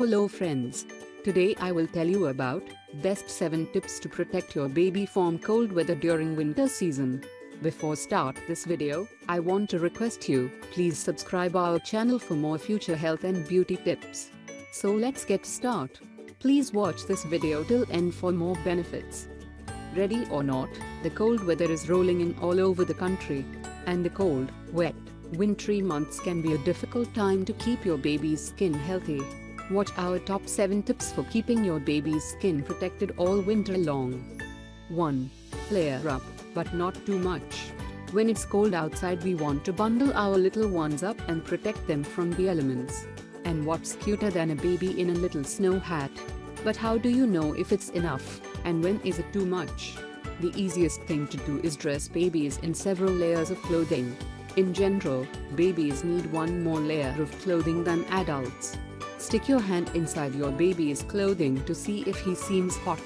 Hello friends. Today I will tell you about best 7 tips to protect your baby from cold weather during winter season. Before start this video, I want to request you, please subscribe our channel for more future health and beauty tips. So let's get start. Please watch this video till end for more benefits. Ready or not, the cold weather is rolling in all over the country. And the cold, wet, wintry months can be a difficult time to keep your baby's skin healthy. Watch our top 7 tips for keeping your baby's skin protected all winter long. 1. Layer up, but not too much. When it's cold outside, we want to bundle our little ones up and protect them from the elements. And what's cuter than a baby in a little snow hat? But how do you know if it's enough, and when is it too much? The easiest thing to do is dress babies in several layers of clothing. In general, babies need one more layer of clothing than adults. Stick your hand inside your baby's clothing to see if he seems hot.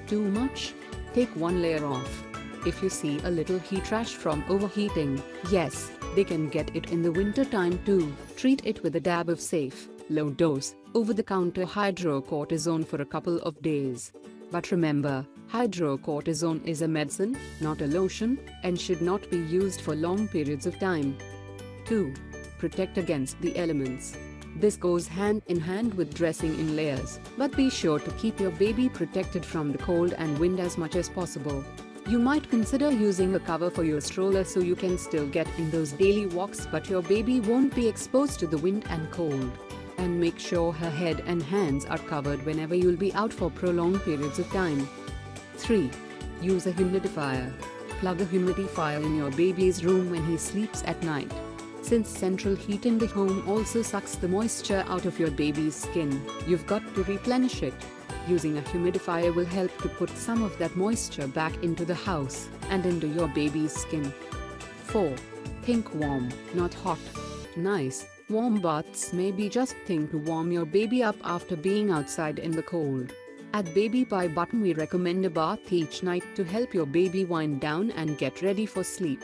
Too much? Take one layer off. If you see a little heat rash from overheating, yes, they can get it in the winter time too. Treat it with a dab of safe, low-dose, over-the-counter hydrocortisone for a couple of days. But remember, hydrocortisone is a medicine, not a lotion, and should not be used for long periods of time. 2. Protect against the elements. This goes hand in hand with dressing in layers, but be sure to keep your baby protected from the cold and wind as much as possible. You might consider using a cover for your stroller so you can still get in those daily walks, but your baby won't be exposed to the wind and cold. And make sure her head and hands are covered whenever you'll be out for prolonged periods of time. 3. Use a humidifier. Plug a humidifier in your baby's room when he sleeps at night. Since central heat in the home also sucks the moisture out of your baby's skin, you've got to replenish it. Using a humidifier will help to put some of that moisture back into the house and into your baby's skin. 4. Think warm, not hot. Nice, warm baths may be just thing to warm your baby up after being outside in the cold. At Baby Pie Button we recommend a bath each night to help your baby wind down and get ready for sleep.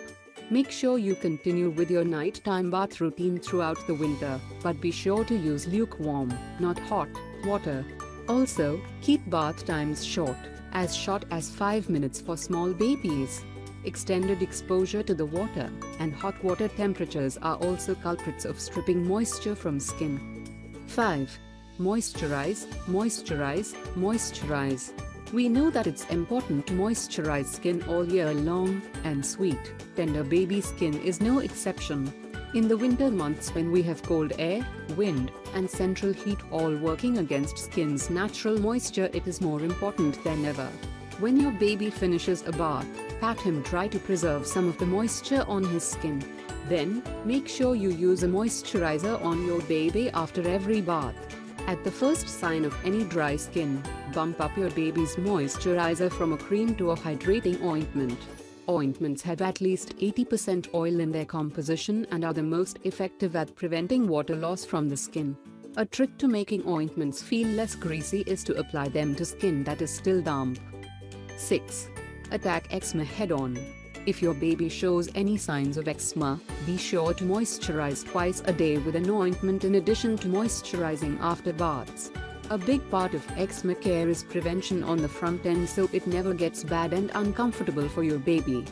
Make sure you continue with your nighttime bath routine throughout the winter, but be sure to use lukewarm, not hot, water. Also, keep bath times short as 5 minutes for small babies. Extended exposure to the water and hot water temperatures are also culprits of stripping moisture from skin. 5. Moisturize, moisturize, moisturize. We know that it's important to moisturize skin all year long, and sweet, tender baby skin is no exception. In the winter months when we have cold air, wind, and central heat all working against skin's natural moisture, it is more important than ever. When your baby finishes a bath, pat him dry to preserve some of the moisture on his skin. Then, make sure you use a moisturizer on your baby after every bath. At the first sign of any dry skin, bump up your baby's moisturizer from a cream to a hydrating ointment. Ointments have at least 80% oil in their composition and are the most effective at preventing water loss from the skin. A trick to making ointments feel less greasy is to apply them to skin that is still damp. 6. Attack eczema head-on. If your baby shows any signs of eczema, be sure to moisturize twice a day with an ointment in addition to moisturizing after baths. A big part of eczema care is prevention on the front end so it never gets bad and uncomfortable for your baby.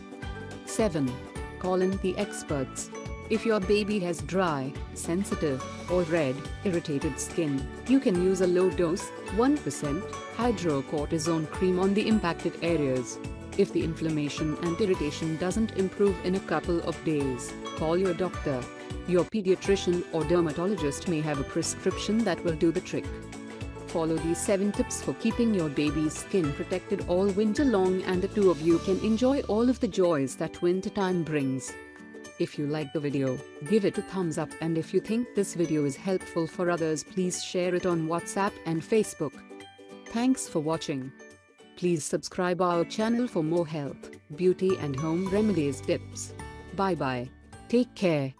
7. Call in the experts. If your baby has dry, sensitive, or red, irritated skin, you can use a low-dose, 1% hydrocortisone cream on the impacted areas. If the inflammation and irritation doesn't improve in a couple of days, call your doctor. Your pediatrician or dermatologist may have a prescription that will do the trick. Follow these 7 tips for keeping your baby's skin protected all winter long, and the two of you can enjoy all of the joys that wintertime brings. If you like the video, give it a thumbs up, and if you think this video is helpful for others, please share it on WhatsApp and Facebook. Thanks for watching. Please subscribe our channel for more health, beauty and home remedies tips. Bye bye. Take care.